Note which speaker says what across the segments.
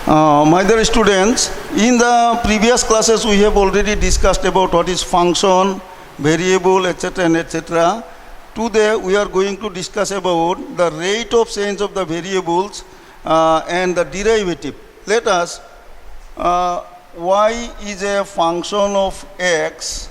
Speaker 1: My dear students, in the previous classes we have already discussed about what is function, variable, etc. and etc. Today we are going to discuss about the rate of change of the variables and the derivative. Let us, y is a function of x,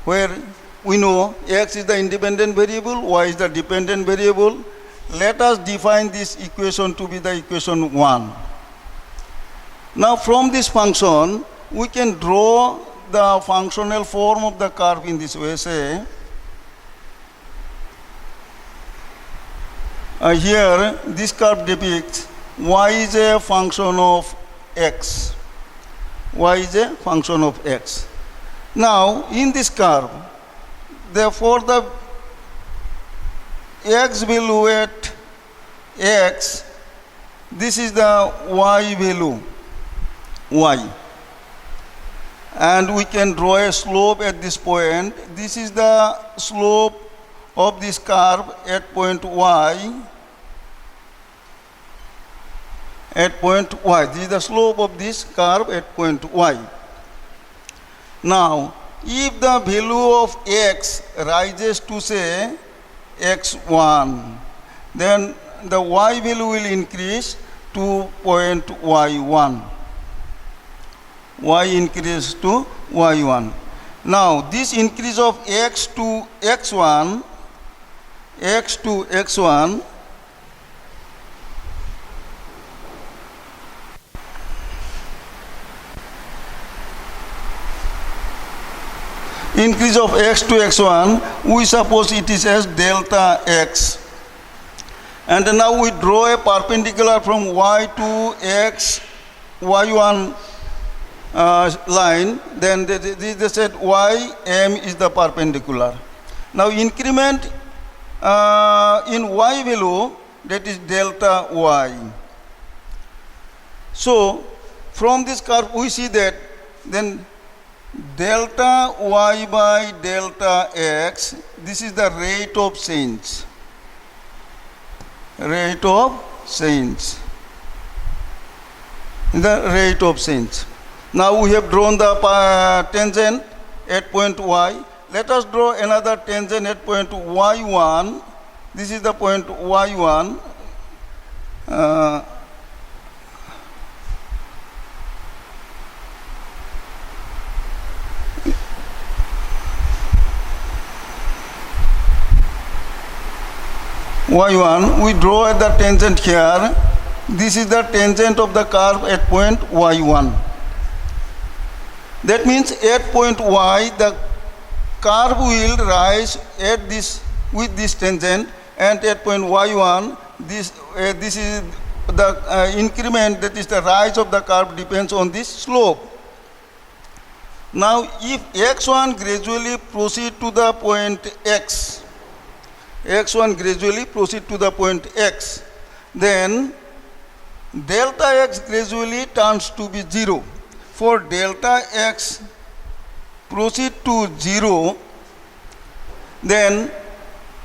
Speaker 1: where we know x is the independent variable, y is the dependent variable. Let us define this equation to be the equation 1. Now from this function, we can draw the functional form of the curve in this way. Say, here this curve depicts y is a function of x. Y is a function of x. Now in this curve, therefore the x value at x, this is the y value, y. And we can draw a slope at this point. This is the slope of this curve at point y. At point y. This is the slope of this curve at point y. Now, if the value of x rises to say x1, then the y value will increase to point y1. Y increase to y1. Now this increase of x to x1, increase of x to x1, we suppose it is as delta x. And now we draw a perpendicular from y to x, y1 line, then they said y m is the perpendicular. Now increment in y value, that is delta y. So from this curve we see that then delta y by delta x, this is the rate of change. Rate of change. The rate of change. Now we have drawn the tangent at point y. Let us draw another tangent at point y1. This is the point y1. y1, we draw the tangent here. This is the tangent of the curve at point y1. That means at point y, the curve will rise at this with this tangent, and at point y1, this is the increment, that is the rise of the curve, depends on this slope. Now if x1 gradually proceed to the point x, x1 gradually proceed to the point x, then delta x gradually turns to be 0. For delta x proceed to 0, then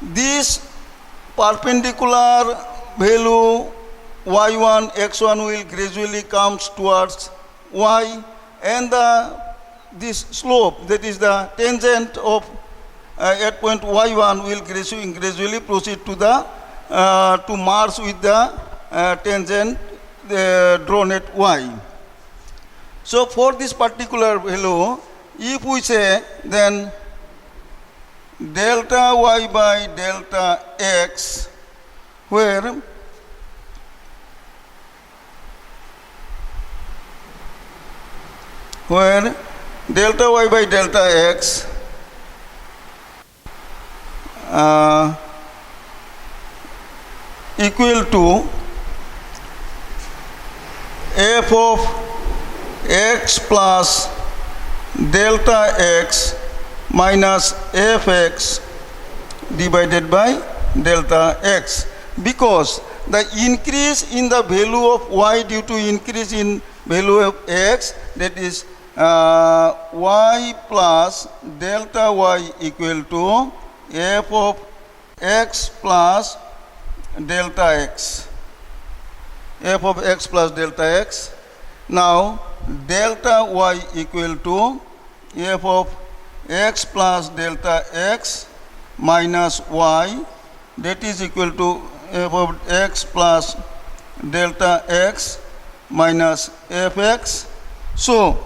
Speaker 1: this perpendicular value y1, x1 will gradually comes towards y, and this slope, that is the tangent of at point y1, will gradually proceed to the to merge with the tangent drawn at y. So for this particular value, if we say then delta y by delta x, where delta y by delta x equal to f of x plus delta x minus fx divided by delta x, because the increase in the value of y due to increase in value of x, that is y plus delta y equal to f of x plus delta x. f of x plus delta x. Now delta y equal to f of x plus delta x minus y, that is equal to f of x plus delta x minus fx. So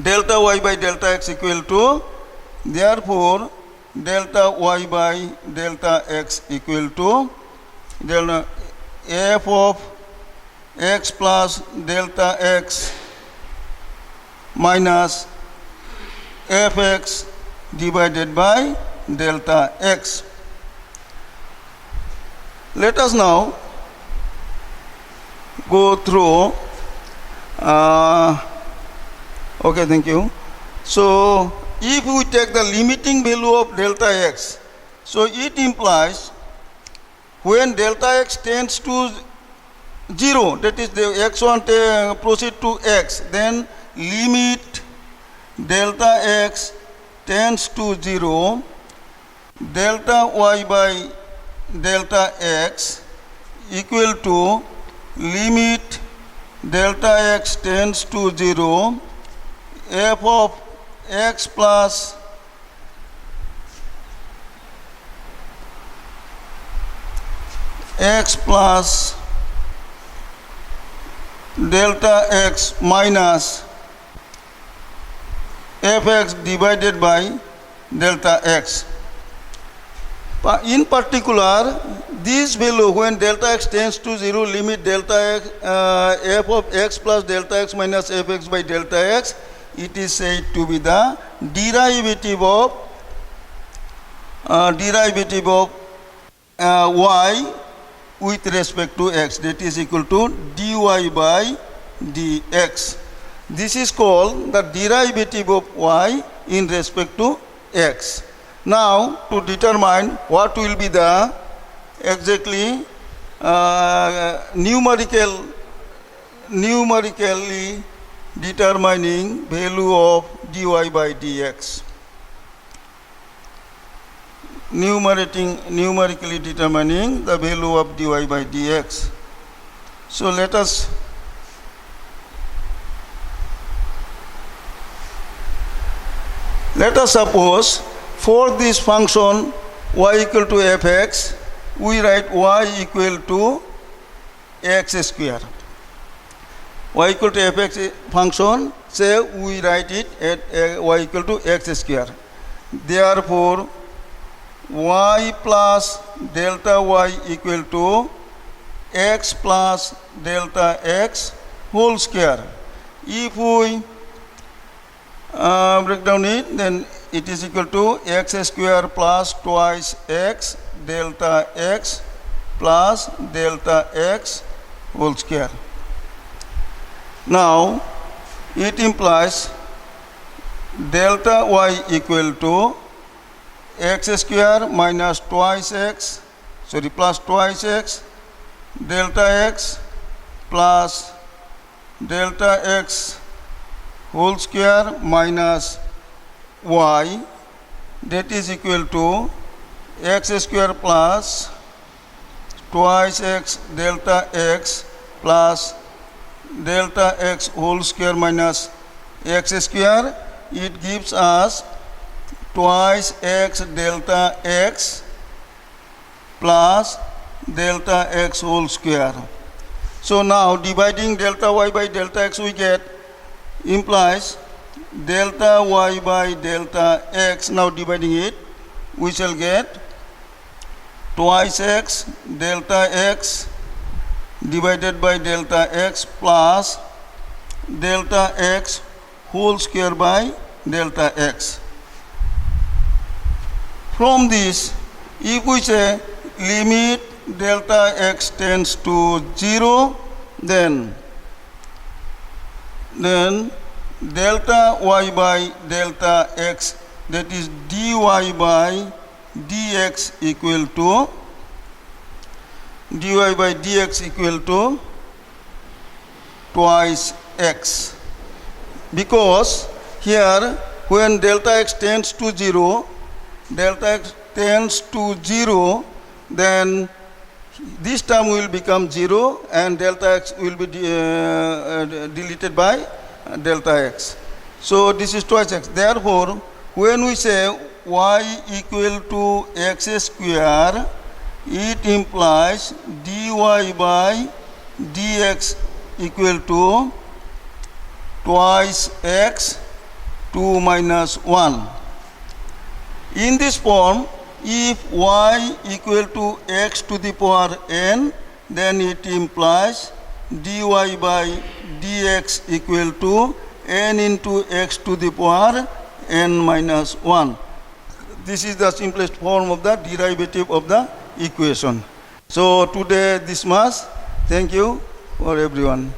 Speaker 1: delta y by delta x equal to, therefore delta y by delta x equal to delta f of x plus delta x minus fx divided by delta x. Let us now go through okay, thank you. So if we take the limiting value of delta x, so it implies when delta x tends to 0, that is the x1 proceed to x, then limit delta x tends to 0, delta y by delta x equal to limit delta x tends to 0, f of x plus delta x minus fx divided by delta x. In particular, this value when delta x tends to 0, limit delta x f of x plus delta x minus fx by delta x, it is said to be the derivative of y with respect to x, that is equal to dy by dx. This is called the derivative of y in respect to x. Now to determine what will be the exactly numerically determining value of dy by dx. Numerically determining the value of dy by dx. So let us suppose for this function y equal to fx, we write y equal to x square. Y equal to fx function, say we write it at y equal to x square. Therefore, y plus delta y equal to x plus delta x whole square. If we break down it, then it is equal to x square plus twice x delta x plus delta x whole square. Now it implies delta y equal to x square minus twice x, plus twice x delta x plus delta x whole square minus y, that is equal to x square plus twice x delta x plus delta x whole square minus x square. It gives us twice x delta x plus delta x whole square. So now dividing delta y by delta x, we get implies delta y by delta x. Now dividing it, we shall get twice x delta x divided by delta x plus delta x whole square by delta x. From this, if we say limit delta x tends to 0, then delta y by delta x, that is dy by dx equal to twice x. Because here when delta x tends to 0, then This term will become 0 and delta x will be deleted by delta x. So this is twice x. Therefore, when we say y equal to x square, it implies dy by dx equal to twice x 2 minus 1. In this form, if y equal to x to the power n, then it implies dy by dx equal to n into x to the power n minus 1. This is the simplest form of the derivative of the equation. So today this much. Thank you for everyone.